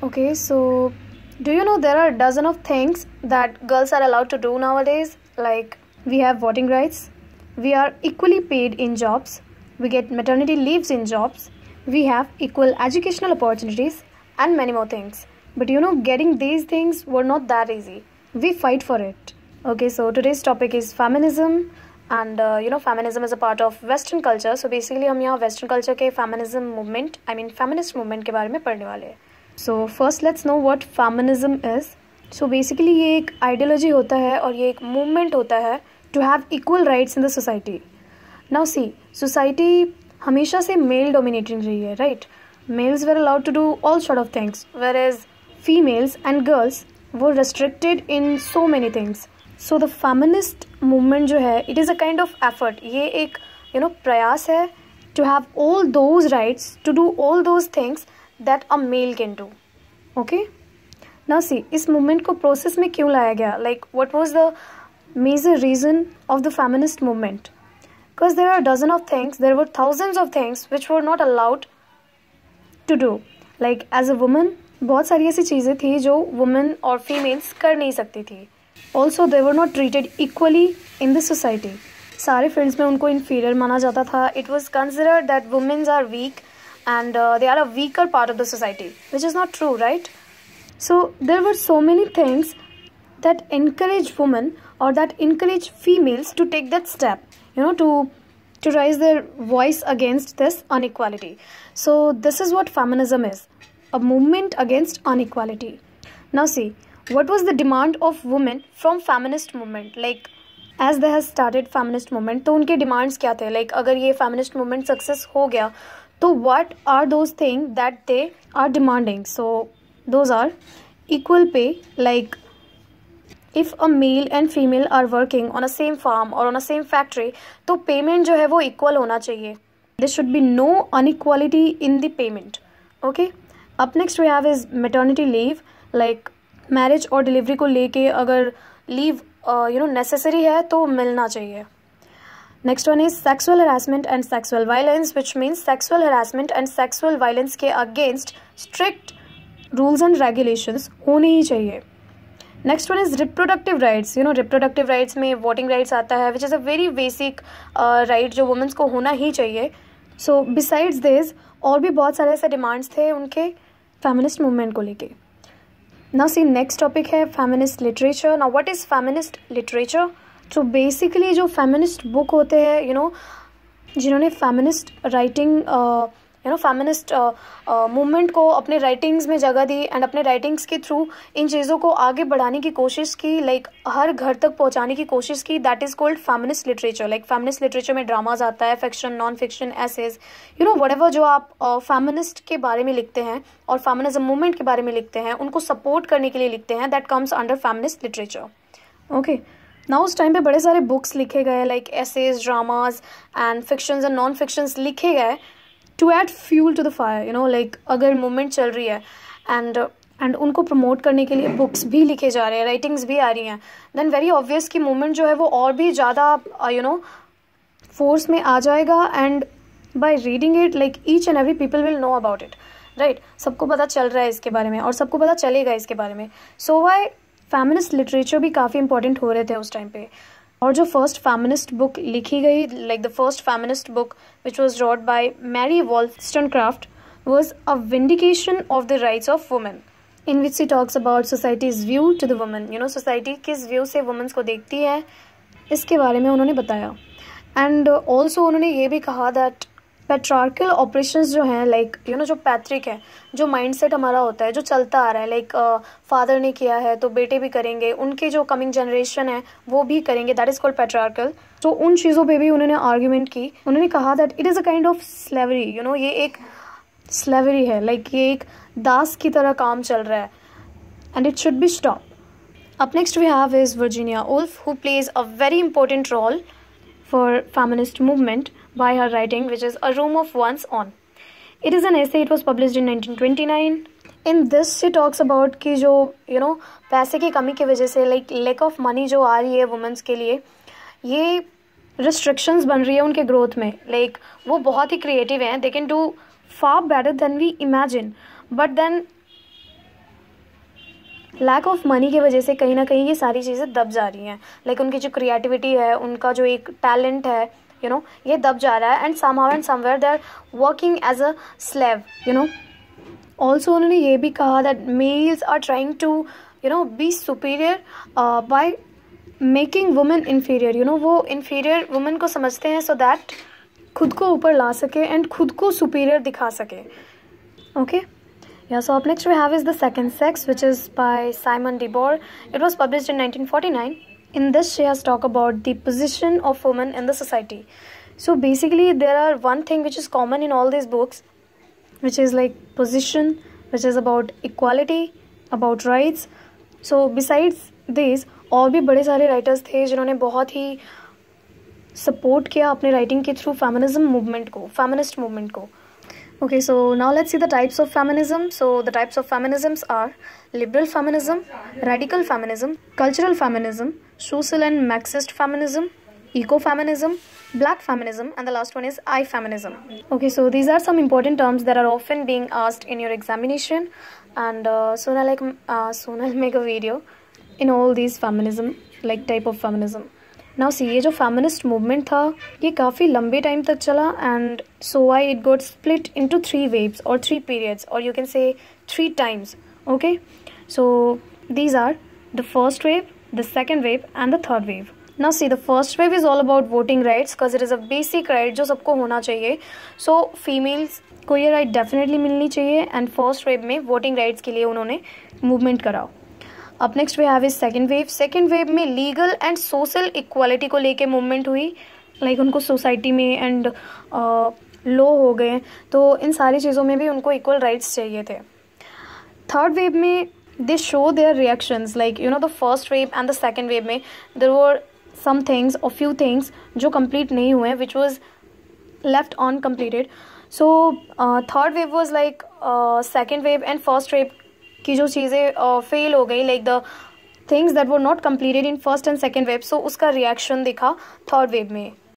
Okay, so do you know there are a dozen of things that girls are allowed to do nowadays? Like, we have voting rights, we are equally paid in jobs, we get maternity leaves in jobs, we have equal educational opportunities, and many more things. But getting these things were not that easy. We fight for it. Okay, so today's topic is feminism, and feminism is a part of Western culture. So basically हम यहाँ Western culture के feminism movement, feminist movement के बारे में पढ़ने वाले हैं. So first let's know what feminism is. So basically ये एक ideology होता है और ये एक movement होता है to have equal rights in the society. Now see, society हमेशा से male dominating रही है, right? Males were allowed to do all sort of things, whereas females and girls were restricted in so many things. So the feminist movement जो है, it is a kind of effort. ये एक प्रयास है to have all those rights, to do all those things that a male can do. Okay? Now see, इस movement को process में क्यों लाया गया? Like, what was the major reason of the feminist movement? Because there are a dozen of things, there were thousands of things which were not allowed to do. Like, as a woman, बहुत सारी ऐसी चीज़ें थी जो women और females कर नहीं सकती थी. Also, they were not treated equally in the society. सारे fields में उनको inferior माना जाता था. It was considered that women are weak and they are a weaker part of the society, which is not true, right? So there were so many things that encourage women or that encourage females to take that step, to raise their voice against this inequality. So this is what feminism is, a movement against inequality. Now see, what was the demand of women from feminist movement? Like, as they have started feminist movement, तो उनके demands क्या थे? Like, अगर ये feminist movement success हो गया, तो what are those things that they are demanding? So those are equal pay. Like, if a male and female are working on a same farm or on a same factory, तो payment जो है वो equal होना चाहिए. There should be no inequality in the payment. Okay. Up next we have is maternity leave. Like, marriage और delivery को लेके अगर leave necessary है तो मिलना चाहिए. Next one is sexual harassment and sexual violence, which means sexual harassment and sexual violence के against strict rules and regulations होने ही चाहिए. Next one is reproductive rights. Reproductive rights में voting rights आता है, which is a very basic right जो women को होना ही चाहिए. So besides this, और भी बहुत सारे ऐसे demands थे उनके feminist movement को लेके. Now see, next topic है feminist literature. Now what is feminist literature? तो बेसिकली जो फेमिनिस्ट बुक होते हैं जिन्होंने फेमिनिस्ट राइटिंग फेमिनिस्ट मूवमेंट को अपने राइटिंग्स में जगह दी एंड अपने राइटिंग्स के थ्रू इन चीज़ों को आगे बढ़ाने की कोशिश की, लाइक हर घर तक पहुंचाने की कोशिश की, that is called feminist literature. Like feminist literature में ड्रामाज आता है, fiction, non fiction, essays, whatever जो आप फेमिनिस्ट के बारे में लिखते हैं और फेमिनिज्म मूवमेंट के बारे में लिखते हैं, उनको सपोर्ट करने के लिए लिखते हैं, that comes under feminist literature. Okay. Now उस टाइम पे बड़े सारे बुक्स लिखे गए, like essays, dramas and fictions and non fictions लिखे गए to add fuel to the fire. Like अगर मूवमेंट चल रही है एंड उनको प्रमोट करने के लिए बुक्स भी लिखे जा रहे हैं, राइटिंग्स भी आ रही हैं, देन वेरी ऑब्वियस कि मूवमेंट जो है वो और भी ज़्यादा फोर्स में आ जाएगा. And by reading it, like each and every people will know about it, right? सबको पता चल रहा है इसके बारे में और सबको पता चलेगा इसके बारे में. सो वाई फेमिनिस्ट लिटरेचर भी काफ़ी इंपॉर्टेंट हो रहे थे उस टाइम पे. और जो फर्स्ट फेमिनिस्ट बुक लिखी गई, like the first feminist book which was wrote by Mary Wollstonecraft, was a vindication of the rights of women, in which she talks about societies view to the women. Society किस view से women's को देखती है, इसके बारे में उन्होंने बताया. एंड ऑल्सो उन्होंने ये भी कहा दैट पैट्रियार्कल ऑपरेशंस जो हैं, लाइक जो पैट्रिक है, जो माइंडसेट हमारा होता है, जो चलता आ रहा है, लाइक फादर ने किया है तो बेटे भी करेंगे, उनके जो कमिंग जनरेशन है वो भी करेंगे, दैट इज़ कॉल्ड पैट्रियार्कल. तो उन चीज़ों पे भी उन्होंने आर्ग्यूमेंट की. उन्होंने कहा that it is a kind of slavery. ये एक स्लेवरी है, लाइक ये एक दास की तरह काम चल रहा है and it should be stop. Up next we have is Virginia Woolf, who plays a very important role for feminist movement by her writing, which is A Room of One's Own. It is an essay. It was published in 1929. In this she talks about कि जो पैसे की कमी की वजह से, like lack of money जो आ रही है वुमेन्स के लिए, ये restrictions बन रही है उनके ग्रोथ में. like वो बहुत ही क्रिएटिव हैं, they can do far better than we imagine, but then lack of money की वजह से कहीं ना कहीं ये सारी चीज़ें दब जा रही हैं. लाइक उनकी जो क्रिएटिविटी है, उनका जो एक टैलेंट है, ये दब जा रहा है. And somehow and somewhere they are working as a slave. Also उन्होंने ये भी कहा that males are trying to be superior by making women inferior. वो इन्फीरियर वुमेन को समझते हैं सो दैट खुद को ऊपर ला सके एंड खुद को सुपीरियर दिखा सके. Okay. Yeah, so up next we have is The Second Sex, which is by Simone de Beauvoir. It was published in 1949. In this, she has talked about the position of women in the society. So basically, there are one thing which is common in all these books, which is like position, which is about equality, about rights. So besides this, और भी बड़े सारे writers थे जिन्होंने बहुत ही support किया अपने writing के through feminism movement को, feminist movement को. Okay, so now let's see the types of feminism. So the types of feminisms are liberal feminism, radical feminism, cultural feminism, social and Marxist feminism, ecofeminism, black feminism, and the last one is I-feminism. Okay, so these are some important terms that are often being asked in your examination, and soon I'll make a video in all these feminism, like type of feminism. Now see, ये जो feminist movement था ये काफ़ी लंबे time तक चला and so why it got split into 3 waves और 3 periods और you can say 3 times. Okay, so these are the first wave, the second wave and the third wave. Now see, the first wave is all about voting rights because it is a basic right जो सबको होना चाहिए. सो females को ये right definitely मिलनी चाहिए and first wave में voting rights के लिए उन्होंने मूवमेंट करा. अब next way have is second wave. Second wave में लीगल एंड सोशल इक्वालिटी को लेके मूवमेंट हुई. लाइक उनको सोसाइटी में एंड लॉ हो गए तो इन सारी चीज़ों में भी उनको इक्वल राइट्स चाहिए थे. थर्ड वेव में they show their reactions like the first wave and the second wave में देयर वर सम थिंग्स और फ्यू थिंग्स जो कंप्लीट नहीं हुए which was left uncompleted. So third wave was like second wave and first wave की जो चीज़ें fail हो गई, like the things that were not completed in first and second wave. So उसका reaction दिखा थर्ड वेव में.